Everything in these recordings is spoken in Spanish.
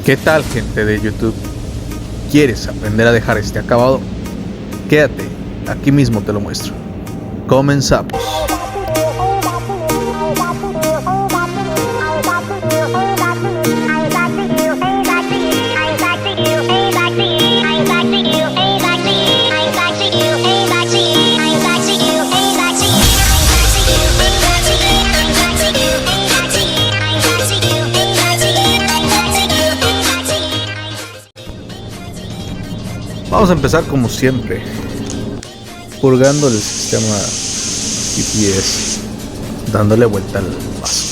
¿Qué tal, gente de YouTube? ¿Quieres aprender a dejar este acabado? Quédate, aquí mismo te lo muestro. Comenzamos. Vamos a empezar como siempre, purgando el sistema GPS, dándole vuelta al vaso,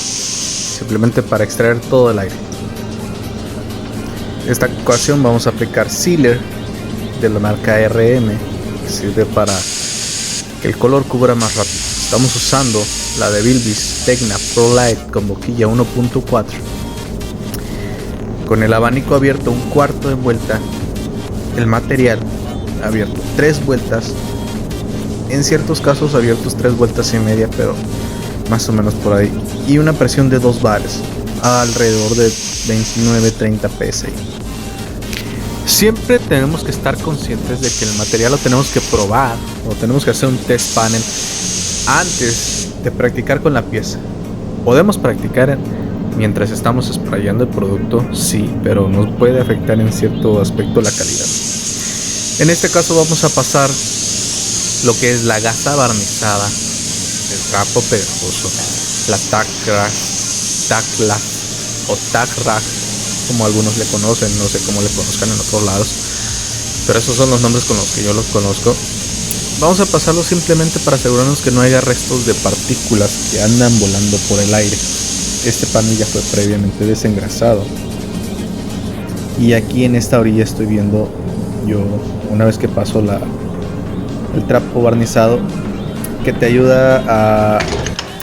simplemente para extraer todo el aire. Esta ocasión vamos a aplicar Sealer de la marca RM, que sirve para que el color cubra más rápido. Estamos usando la de Bilbis Tecna Pro Light con boquilla 1.4, con el abanico abierto un cuarto de vuelta, el material abierto 3 vueltas, en ciertos casos abiertos 3 vueltas y media, pero más o menos por ahí, y una presión de 2 bares alrededor de 29-30 psi. Siempre tenemos que estar conscientes de que el material lo tenemos que probar o tenemos que hacer un test panel antes de practicar con la pieza. Podemos practicar mientras estamos sprayando el producto, sí, pero nos puede afectar en cierto aspecto la calidad. En este caso vamos a pasar lo que es la gasa barnizada, el trapo pegajoso, la tacla o tacrag, como algunos le conocen, no sé cómo le conozcan en otros lados, pero esos son los nombres con los que yo los conozco. Vamos a pasarlo simplemente para asegurarnos que no haya restos de partículas que andan volando por el aire. Este panel ya fue previamente desengrasado, y aquí en esta orilla estoy viendo yo, una vez que paso el trapo barnizado, que te ayuda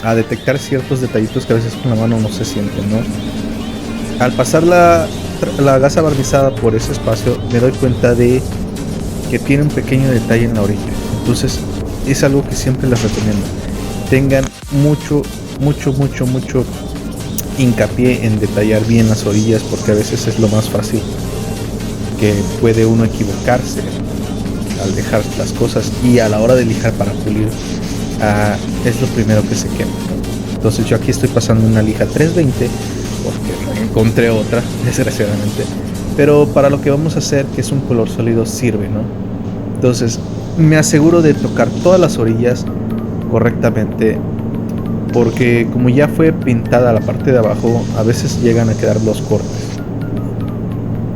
a detectar ciertos detallitos que a veces con la mano no se sienten, ¿no? Al pasar la gasa barnizada por ese espacio, me doy cuenta de que tiene un pequeño detalle en la orilla. Entonces es algo que siempre les recomiendo: tengan mucho hincapié en detallar bien las orillas, porque a veces es lo más fácil que puede uno equivocarse al dejar las cosas, y a la hora de lijar para pulir es lo primero que se quema. Entonces yo aquí estoy pasando una lija 320 porque encontré otra, desgraciadamente, pero para lo que vamos a hacer, que es un color sólido, sirve, ¿no? Entonces me aseguro de tocar todas las orillas correctamente, porque como ya fue pintada la parte de abajo, a veces llegan a quedar los cortes.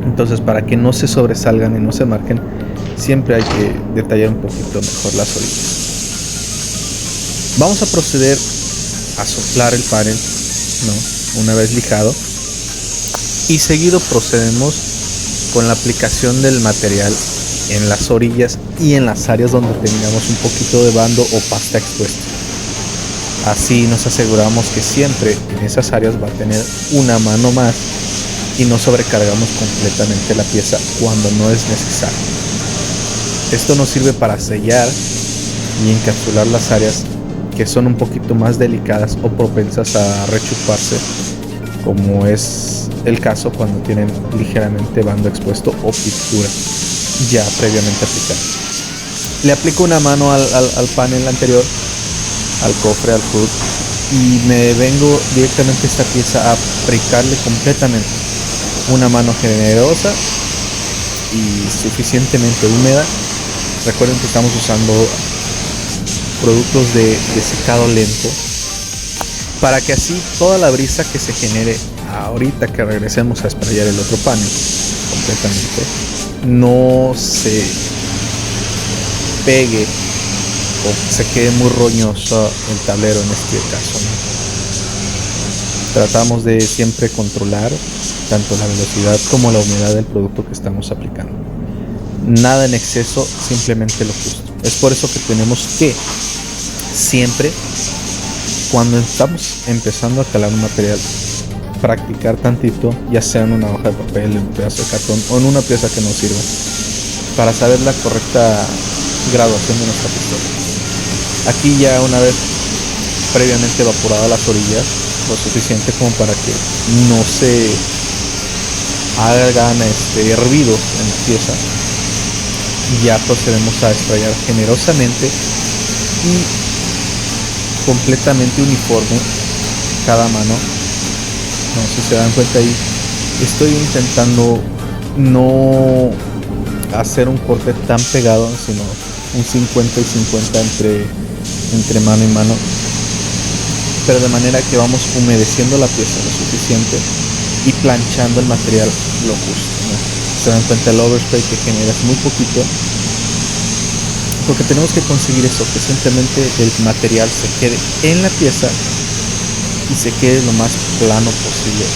Entonces, para que no se sobresalgan y no se marquen, siempre hay que detallar un poquito mejor las orillas. Vamos a proceder a soplar el panel, ¿no? Una vez lijado, y seguido procedemos con la aplicación del material en las orillas y en las áreas donde tengamos un poquito de bando o pasta expuesta. Así nos aseguramos que siempre en esas áreas va a tener una mano más y no sobrecargamos completamente la pieza cuando no es necesario. Esto nos sirve para sellar y encapsular las áreas que son un poquito más delicadas o propensas a rechuparse, como es el caso cuando tienen ligeramente bando expuesto o pintura ya previamente aplicada. Le aplico una mano al panel anterior, al cofre, al hood, y me vengo directamente a esta pieza a aplicarle completamente una mano generosa y suficientemente húmeda. Recuerden que estamos usando productos de secado lento, para que así toda la brisa que se genere ahorita que regresemos a sprayar el otro panel completamente no se pegue o se quede muy roñoso el tablero en este caso, ¿no? Tratamos de siempre controlar tanto la velocidad como la humedad del producto que estamos aplicando. Nada en exceso, simplemente lo justo. Es por eso que tenemos que siempre, cuando estamos empezando a calar un material, practicar tantito, ya sea en una hoja de papel, en un pedazo de cartón o en una pieza que nos sirva, para saber la correcta graduación de nuestra pistola. Aquí ya una vez previamente evaporada las orillas, lo suficiente como para que no se hagan hervido en la pieza. Y ya procedemos a sprayar generosamente y completamente uniforme cada mano. No sé si se dan cuenta ahí. Estoy intentando no hacer un corte tan pegado, sino un 50 y 50 entre mano y mano, pero de manera que vamos humedeciendo la pieza lo suficiente y planchando el material lo justo, ¿no? Se dan cuenta, el overspray que genera es muy poquito, porque tenemos que conseguir eso, que simplemente el material se quede en la pieza y se quede lo más plano posible.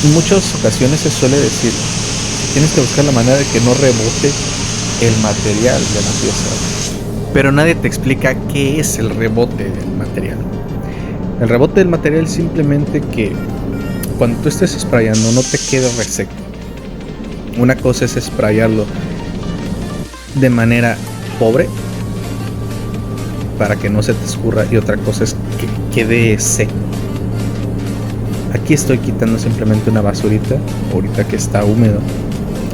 En muchas ocasiones se suele decir, tienes que buscar la manera de que no rebote el material de la pieza, pero nadie te explica qué es el rebote del material. El rebote del material es simplemente que cuando tú estés sprayando no te quede reseco. Una cosa es sprayarlo de manera pobre para que no se te escurra, y otra cosa es que quede seco. Aquí estoy quitando simplemente una basurita ahorita que está húmedo,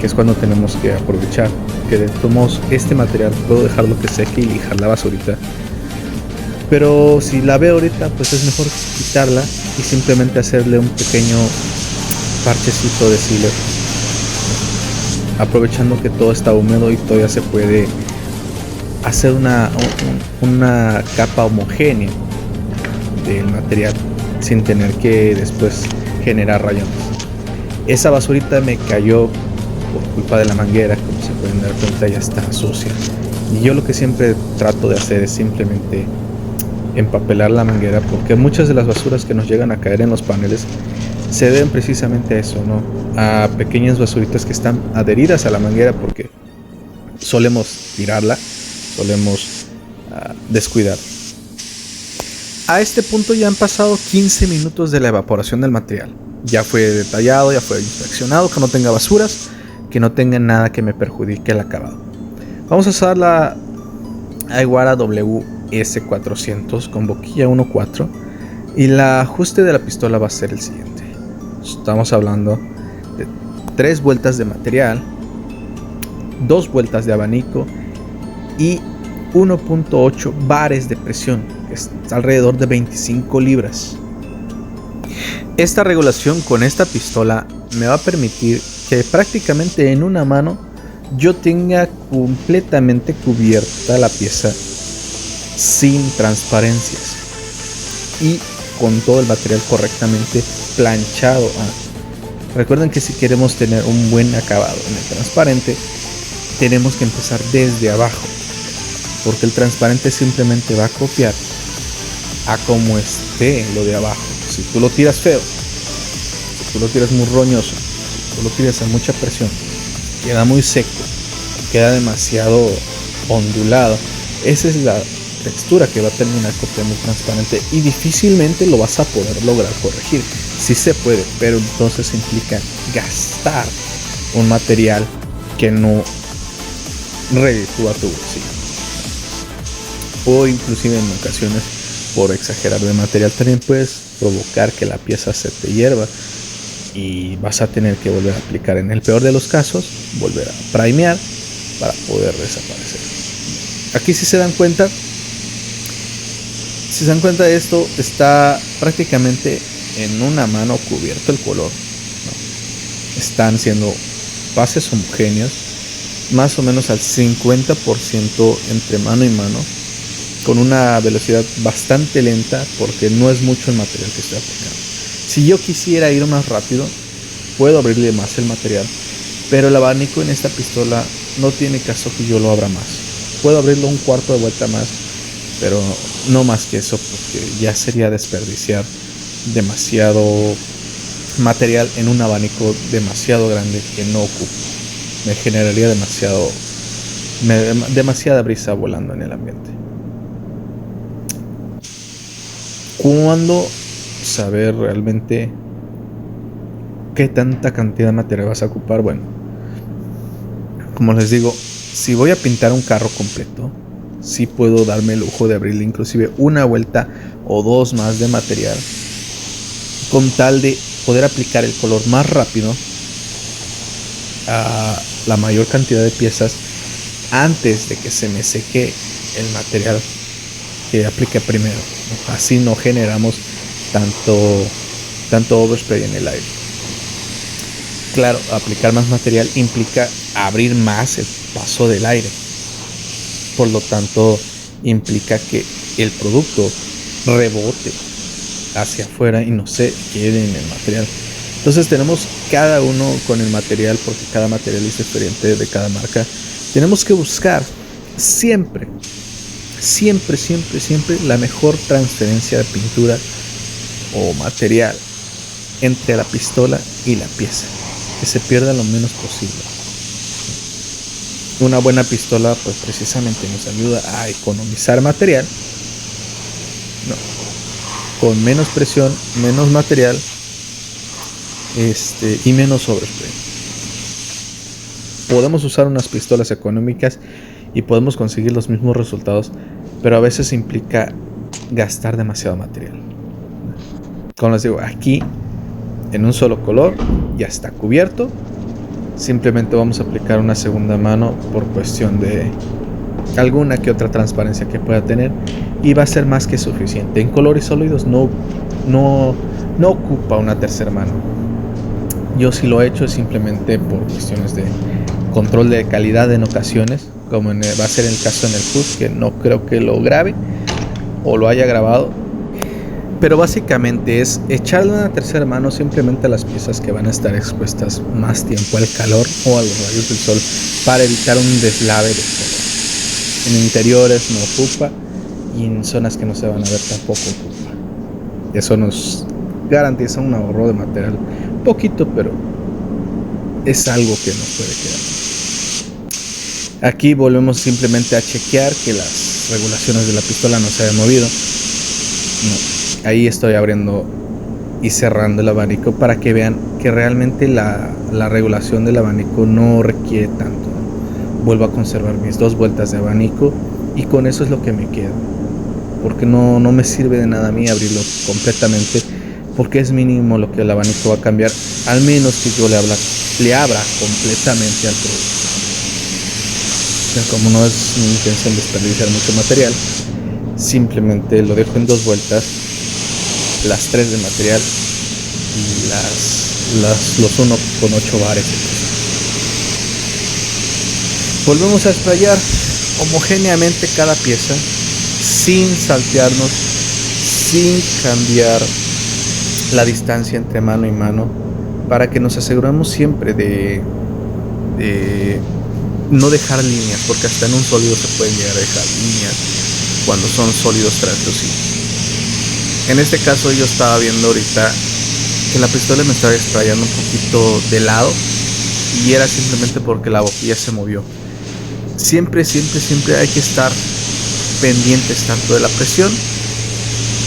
que es cuando tenemos que aprovechar que de todos modos este material puedo dejarlo que seque y lijar la basurita, pero si la veo ahorita pues es mejor quitarla y simplemente hacerle un pequeño parchecito de sealer, aprovechando que todo está húmedo y todavía se puede hacer una capa homogénea del material sin tener que después generar rayones. Esa basurita me cayó por culpa de la manguera, como se pueden dar cuenta ya está sucia, y yo lo que siempre trato de hacer es simplemente empapelar la manguera, porque muchas de las basuras que nos llegan a caer en los paneles se deben precisamente a eso, ¿no? A pequeñas basuritas que están adheridas a la manguera porque solemos tirarla, solemos descuidar. A este punto ya han pasado 15 minutos de la evaporación del material. Ya fue detallado, ya fue inspeccionado, que no tenga basuras, que no tenga nada que me perjudique el acabado. Vamos a usar la Aiguara WS400 con boquilla 1.4 y el ajuste de la pistola va a ser el siguiente. Estamos hablando de 3 vueltas de material, 2 vueltas de abanico y 1.8 bares de presión, que es alrededor de 25 libras. Esta regulación con esta pistola me va a permitir que prácticamente en una mano yo tenga completamente cubierta la pieza sin transparencias y con todo el material correctamente planchado. Recuerden que si queremos tener un buen acabado en el transparente, tenemos que empezar desde abajo, porque el transparente simplemente va a copiar a como esté lo de abajo. Si tú lo tiras feo, si tú lo tiras muy roñoso, si tú lo tiras a mucha presión, queda muy seco, queda demasiado ondulado. Esa es la textura que va a terminar copiando el transparente y difícilmente lo vas a poder lograr corregir. Sí se puede, pero entonces implica gastar un material que no reditúa tu bolsillo, o inclusive en ocasiones por exagerar de material también puedes provocar que la pieza se te hierva y vas a tener que volver a aplicar, en el peor de los casos, volver a primear para poder desaparecer. Aquí si se dan cuenta, esto está prácticamente en una mano cubierto el color, ¿no? Están siendo bases homogéneas, más o menos al 50% entre mano y mano, con una velocidad bastante lenta porque no es mucho el material que estoy aplicando. Si yo quisiera ir más rápido, puedo abrirle más el material, pero el abanico en esta pistola no tiene caso que yo lo abra más. Puedo abrirlo un cuarto de vuelta más, pero no más que eso, porque ya sería desperdiciar demasiado material en un abanico demasiado grande que no ocupo. Me generaría demasiada brisa volando en el ambiente. ¿Cuándo saber realmente qué tanta cantidad de material vas a ocupar? Bueno, como les digo, si voy a pintar un carro completo, sí puedo darme el lujo de abrirle inclusive una vuelta o dos más de material, con tal de poder aplicar el color más rápido a la mayor cantidad de piezas antes de que se me seque el material que aplique primero, ¿no? Así no generamos tanto overspray en el aire. Claro, aplicar más material implica abrir más el paso del aire, por lo tanto implica que el producto rebote hacia afuera y no se quede en el material. Entonces tenemos cada uno con el material, porque cada material es diferente de cada marca. Tenemos que buscar siempre la mejor transferencia de pintura o material entre la pistola y la pieza, que se pierda lo menos posible. Una buena pistola pues precisamente nos ayuda a economizar material, ¿no? Con menos presión, menos material, y menos overspray. Podemos usar unas pistolas económicas y podemos conseguir los mismos resultados, pero a veces implica gastar demasiado material. Como les digo, aquí en un solo color ya está cubierto. Simplemente vamos a aplicar una segunda mano por cuestión de alguna que otra transparencia que pueda tener, y va a ser más que suficiente. En colores sólidos no ocupa una tercera mano. Yo sí lo he hecho simplemente por cuestiones de control de calidad en ocasiones, como va a ser el caso en el HUD, que no creo que lo grabe o lo haya grabado, pero básicamente es echarle una tercera mano simplemente a las piezas que van a estar expuestas más tiempo al calor o a los rayos del sol, para evitar un deslave de color. En interiores no ocupa, y en zonas que no se van a ver tampoco ocupa. Eso nos garantiza un ahorro de material, poquito, pero es algo que nos puede quedar. Aquí volvemos simplemente a chequear que las regulaciones de la pistola no se hayan movido. No, ahí estoy abriendo y cerrando el abanico para que vean que realmente la regulación del abanico no requiere tanto. Vuelvo a conservar mis 2 vueltas de abanico y con eso es lo que me queda, porque no me sirve de nada a mí abrirlo completamente, porque es mínimo lo que el abanico va a cambiar, al menos que yo le abra completamente al producto. Pero como no es mi intención desperdiciar mucho material, simplemente lo dejo en 2 vueltas, las 3 de material y los 1,8 bares. Volvemos a sprayar homogéneamente cada pieza, sin saltearnos, sin cambiar la distancia entre mano y mano, para que nos aseguremos siempre de no dejar líneas, porque hasta en un sólido se pueden llegar a dejar líneas cuando son sólidos translúcidos. En este caso yo estaba viendo ahorita que la pistola me estaba sprayando un poquito de lado, y era simplemente porque la boquilla se movió. Siempre hay que estar pendientes tanto de la presión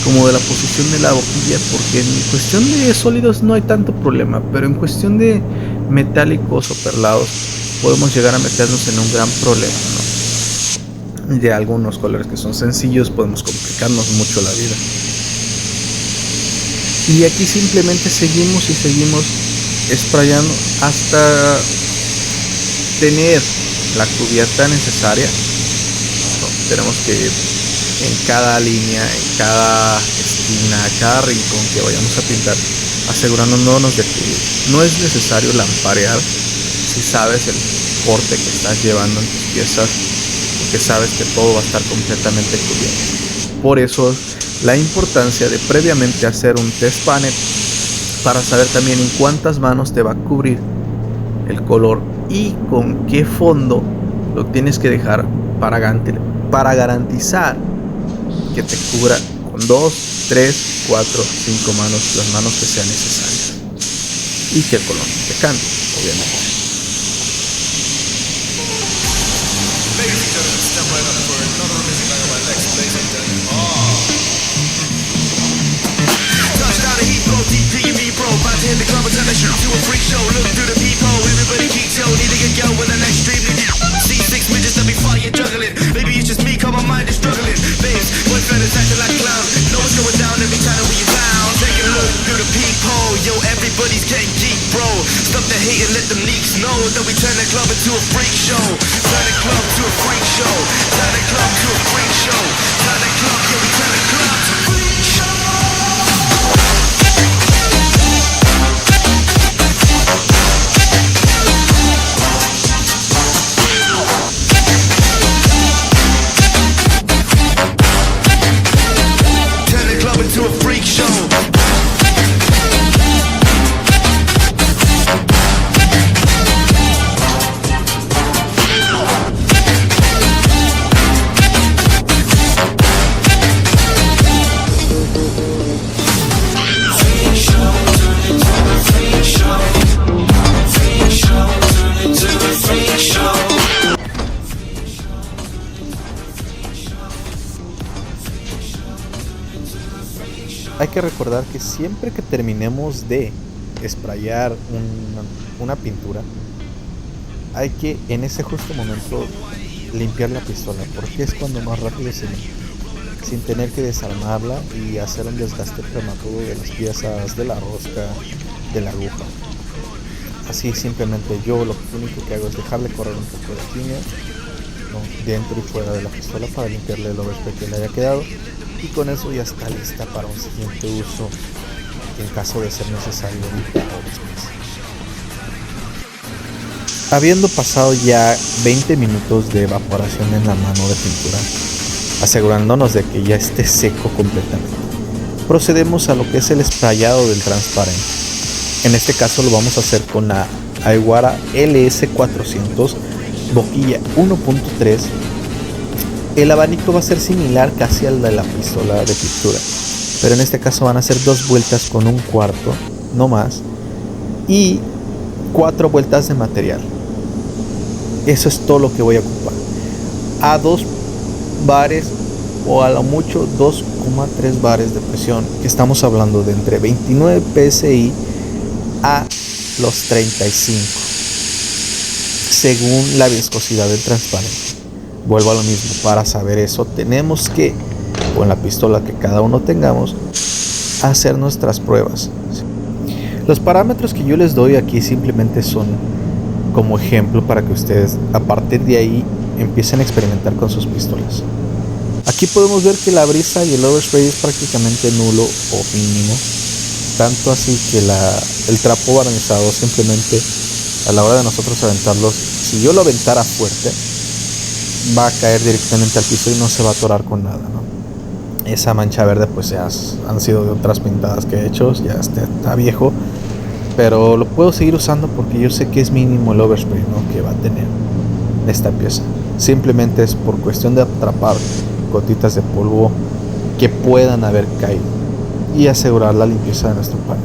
como de la posición de la boquilla, porque en cuestión de sólidos no hay tanto problema, pero en cuestión de metálicos o perlados podemos llegar a meternos en un gran problema, ¿no? De algunos colores que son sencillos podemos complicarnos mucho la vida. Y aquí simplemente seguimos sprayando hasta tener la cubierta necesaria. Tenemos que ir en cada línea, en cada esquina, cada rincón que vayamos a pintar, asegurándonos de que no es necesario lamparear si sabes el corte que estás llevando en tus piezas, porque sabes que todo va a estar completamente cubierto. Por eso la importancia de previamente hacer un test panel para saber también en cuántas manos te va a cubrir el color y con qué fondo lo tienes que dejar para garantizar que te cubra con 2, 3, 4, 5 manos, las manos que sean necesarias, y que el color te cambie, obviamente. In the club, turn the shoot to a freak show. Look through the peephole, everybody keeps yo. Need to get yo with an extremely C6 midgets that be fire juggling. Maybe it's just me, cause my mind is struggling. Babes, boyfriend is acting like a clown. Know what's going down every time that we around. Take a look through the peephole, yo. Everybody and let them leaks know that we turn the club into a freak show. Turn the club to a freak show. Turn the club to a freak show. Turn the club, yeah, we turn the club to a freak show. To a freak show. Hay que recordar que siempre que terminemos de sprayar una pintura, hay que en ese justo momento limpiar la pistola, porque es cuando más rápido se limpia, sin tener que desarmarla y hacer un desgaste prematuro de las piezas, de la rosca, de la aguja. Así simplemente yo lo único que hago es dejarle correr un poco de tinta, ¿no?, dentro y fuera de la pistola para limpiarle el overspray que le haya quedado, y con eso ya está lista para un siguiente uso en caso de ser necesario ahorita o después. Habiendo pasado ya 20 minutos de evaporación en la mano de pintura, asegurándonos de que ya esté seco completamente, procedemos a lo que es el sprayado del transparente. En este caso lo vamos a hacer con la Aiwara LS400 boquilla 1.3. El abanico va a ser similar casi al de la pistola de pintura, pero en este caso van a ser 2 vueltas con 1/4, no más, y 4 vueltas de material. Eso es todo lo que voy a ocupar. A 2 bares o a lo mucho 2,3 bares de presión, que estamos hablando de entre 29 psi a los 35, según la viscosidad del transparente. Vuelvo a lo mismo, para saber eso tenemos que, con la pistola que cada uno tengamos, hacer nuestras pruebas. Los parámetros que yo les doy aquí simplemente son como ejemplo para que ustedes a partir de ahí empiecen a experimentar con sus pistolas. Aquí podemos ver que la brisa y el overspray es prácticamente nulo o mínimo, tanto así que el trapo barnizado simplemente a la hora de nosotros aventarlos, si yo lo aventara fuerte, va a caer directamente al piso y no se va a atorar con nada, ¿no? Esa mancha verde pues ya han sido de otras pintadas que he hecho, ya está viejo, pero lo puedo seguir usando porque yo sé que es mínimo el overspray, ¿no?, que va a tener esta pieza. Simplemente es por cuestión de atrapar gotitas de polvo que puedan haber caído y asegurar la limpieza de nuestro panel.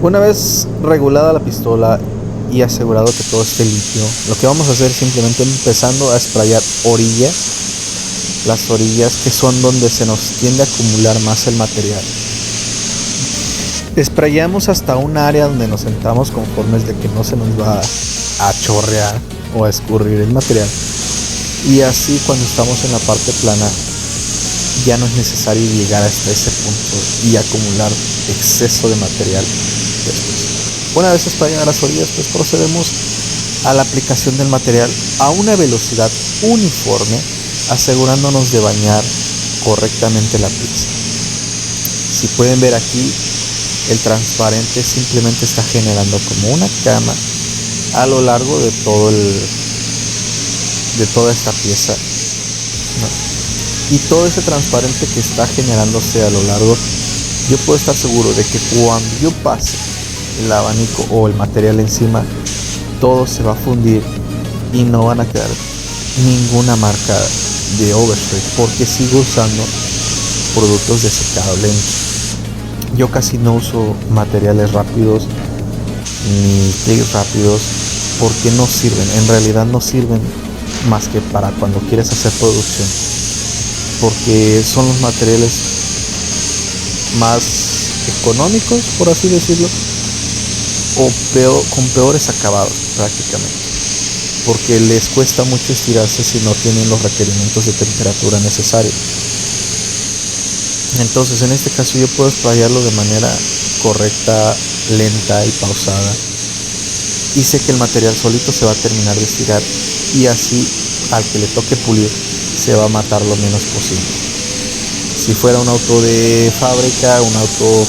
Una vez regulada la pistola y asegurado que todo esté limpio, lo que vamos a hacer es simplemente empezando a sprayar orillas, las orillas que son donde se nos tiende a acumular más el material. Sprayamos hasta un área donde nos sentamos conformes de que no se nos va a chorrear o a escurrir el material, y así cuando estamos en la parte plana ya no es necesario llegar hasta ese punto y acumular exceso de material después. Una vez sprayadas las orillas, pues procedemos a la aplicación del material a una velocidad uniforme, asegurándonos de bañar correctamente la pieza. Si pueden ver aquí, el transparente simplemente está generando como una cama a lo largo de toda esta pieza, ¿no? Y todo ese transparente que está generándose a lo largo, yo puedo estar seguro de que cuando yo pase el abanico o el material encima, todo se va a fundir y no van a quedar ninguna marca de overspray, porque sigo usando productos de secado lento. Yo casi no uso materiales rápidos ni clics rápidos porque no sirven, en realidad no sirven más que para cuando quieres hacer producción, porque son los materiales más económicos, por así decirlo, o con peores acabados prácticamente, porque les cuesta mucho estirarse si no tienen los requerimientos de temperatura necesarios. Entonces en este caso yo puedo sprayarlo de manera correcta, lenta y pausada, y sé que el material solito se va a terminar de estirar y así al que le toque pulir se va a matar lo menos posible. Si fuera un auto de fábrica, un auto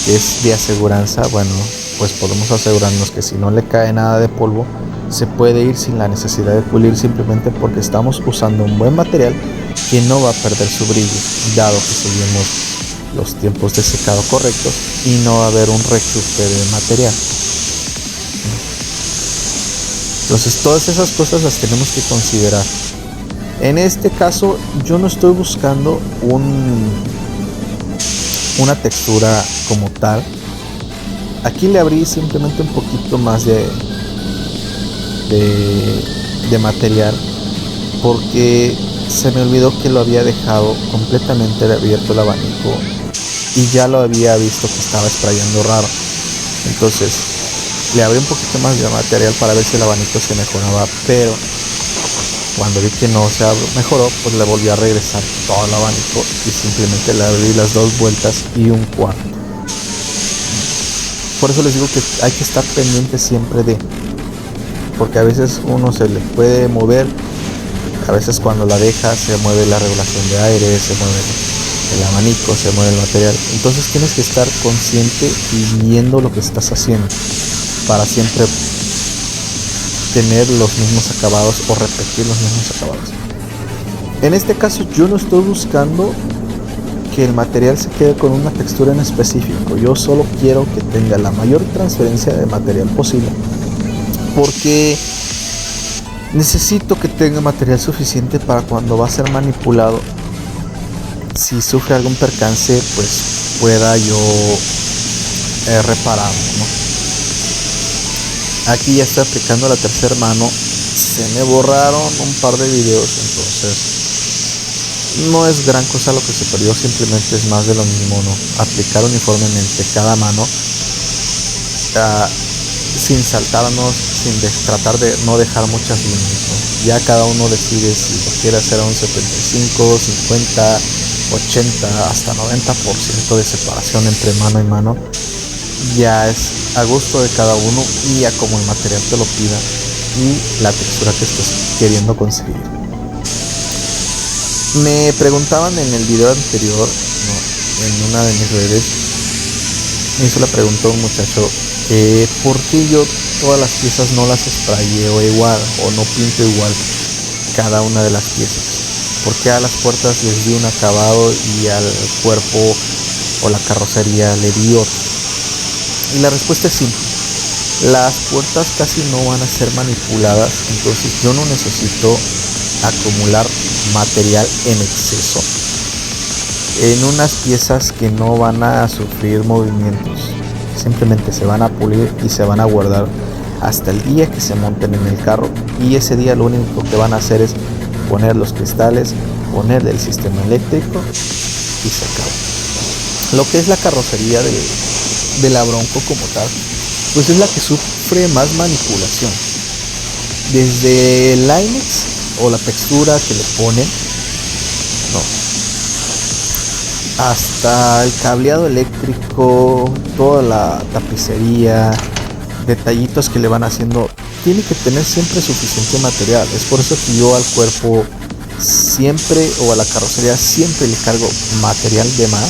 que es de aseguranza, bueno, pues podemos asegurarnos que si no le cae nada de polvo, se puede ir sin la necesidad de pulir, simplemente porque estamos usando un buen material que no va a perder su brillo, dado que seguimos los tiempos de secado correctos y no va a haber un rechupe de material. Entonces todas esas cosas las tenemos que considerar. En este caso yo no estoy buscando una textura como tal. Aquí le abrí simplemente un poquito más de material porque se me olvidó que lo había dejado completamente abierto el abanico y ya lo había visto que estaba sprayando raro. Entonces le abrí un poquito más de material para ver si el abanico se mejoraba, pero cuando vi que no se mejoró, pues le volví a regresar todo el abanico y simplemente le abrí las 2 vueltas y un cuarto. Por eso les digo que hay que estar pendiente siempre porque a veces uno se le puede mover, a veces cuando la deja se mueve la regulación de aire, se mueve el abanico, se mueve el material. Entonces tienes que estar consciente y viendo lo que estás haciendo para siempre tener los mismos acabados o repetir los mismos acabados. En este caso yo no estoy buscando que el material se quede con una textura en específico, yo solo quiero que tenga la mayor transferencia de material posible, porque necesito que tenga material suficiente para cuando va a ser manipulado, si sufre algún percance, pues pueda yo repararlo, ¿no? Aquí ya estoy aplicando la tercera mano, se me borraron un par de videos, entonces no es gran cosa lo que se perdió, simplemente es más de lo mismo, ¿no? Aplicar uniformemente cada mano sin saltarnos, tratar de no dejar muchas líneas, ¿no? Ya cada uno decide si lo quiere hacer a un 75, 50, 80, hasta 90% de separación entre mano y mano. Ya es a gusto de cada uno y a como el material te lo pida y la textura que estés queriendo conseguir. Me preguntaban en el video anterior, ¿no? En una de mis redes, me hizo la pregunta un muchacho, ¿por qué yo todas las piezas no las sprayeo igual o no pinto igual cada una de las piezas? ¿Por qué a las puertas les di un acabado y al cuerpo o la carrocería le di otro? Y la respuesta es simple. Las puertas casi no van a ser manipuladas, entonces yo no necesito acumular material en exceso en unas piezas que no van a sufrir movimientos. Simplemente se van a pulir y se van a guardar hasta el día que se monten en el carro, y ese día lo único que van a hacer es poner los cristales, ponerle el sistema eléctrico y se acabó. Lo que es la carrocería de la Bronco como tal, pues es la que sufre más manipulación, desde el Linex o la textura que le ponen, no, hasta el cableado eléctrico, toda la tapicería, detallitos que le van haciendo. Tiene que tener siempre suficiente material. Es por eso que yo al cuerpo siempre, o a la carrocería siempre le cargo material de más,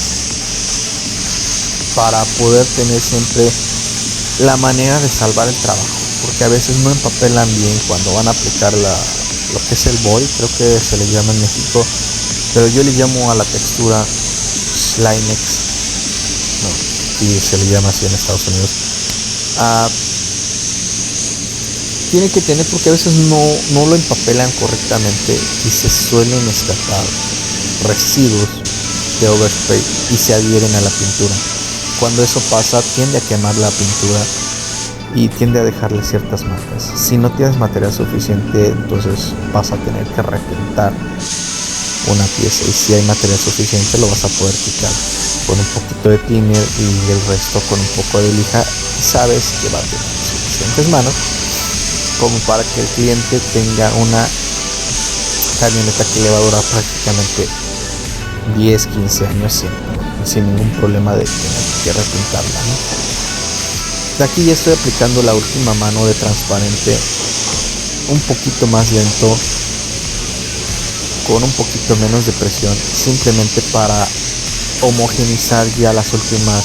para poder tener siempre la manera de salvar el trabajo, porque a veces no empapelan bien cuando van a aplicar lo que es el body, creo que se le llama en México, pero yo le llamo a la textura Linex, no, y se le llama así en Estados Unidos. Tiene que tener, porque a veces no lo empapelan correctamente y se suelen escapar residuos de overspray y se adhieren a la pintura. Cuando eso pasa, tiende a quemar la pintura y tiende a dejarle ciertas marcas. Si no tienes material suficiente, entonces vas a tener que repintar una pieza, y si hay material suficiente lo vas a poder quitar con un poquito de thinner y el resto con un poco de lija, y sabes que va a tener suficientes manos como para que el cliente tenga una camioneta que le va a durar prácticamente 10-15 años sin ningún problema de tener que repintarla, ¿no? Aquí ya estoy aplicando la última mano de transparente un poquito más lento, con un poquito menos de presión, simplemente para homogeneizar ya las últimas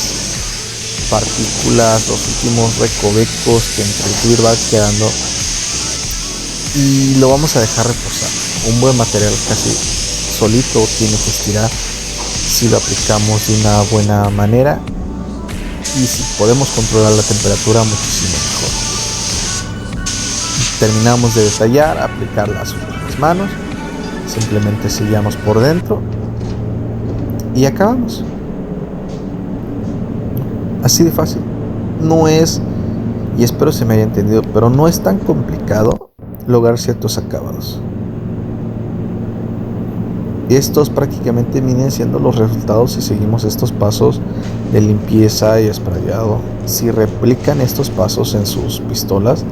partículas, los últimos recovecos que entre el clear va quedando, y lo vamos a dejar reposar. Un buen material casi solito tiene que estirar si lo aplicamos de una buena manera, y si podemos controlar la temperatura, muchísimo mejor. Terminamos de detallar, aplicar las últimas manos, simplemente sellamos por dentro y acabamos. Así de fácil. No es, y espero se me haya entendido, pero no es tan complicado lograr ciertos acabados. Estos prácticamente vienen siendo los resultados si seguimos estos pasos de limpieza y sprayado. Si replican estos pasos en sus pistolas,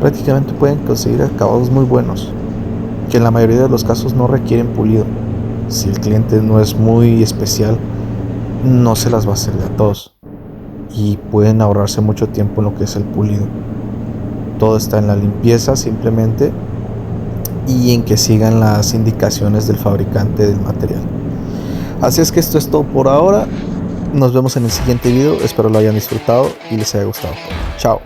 prácticamente pueden conseguir acabados muy buenos, que en la mayoría de los casos no requieren pulido. Si el cliente no es muy especial, no se las va a hacer de a todos, y pueden ahorrarse mucho tiempo en lo que es el pulido. Todo está en la limpieza simplemente, y en que sigan las indicaciones del fabricante del material. Así es que esto es todo por ahora. Nos vemos en el siguiente video. Espero lo hayan disfrutado y les haya gustado. Chao.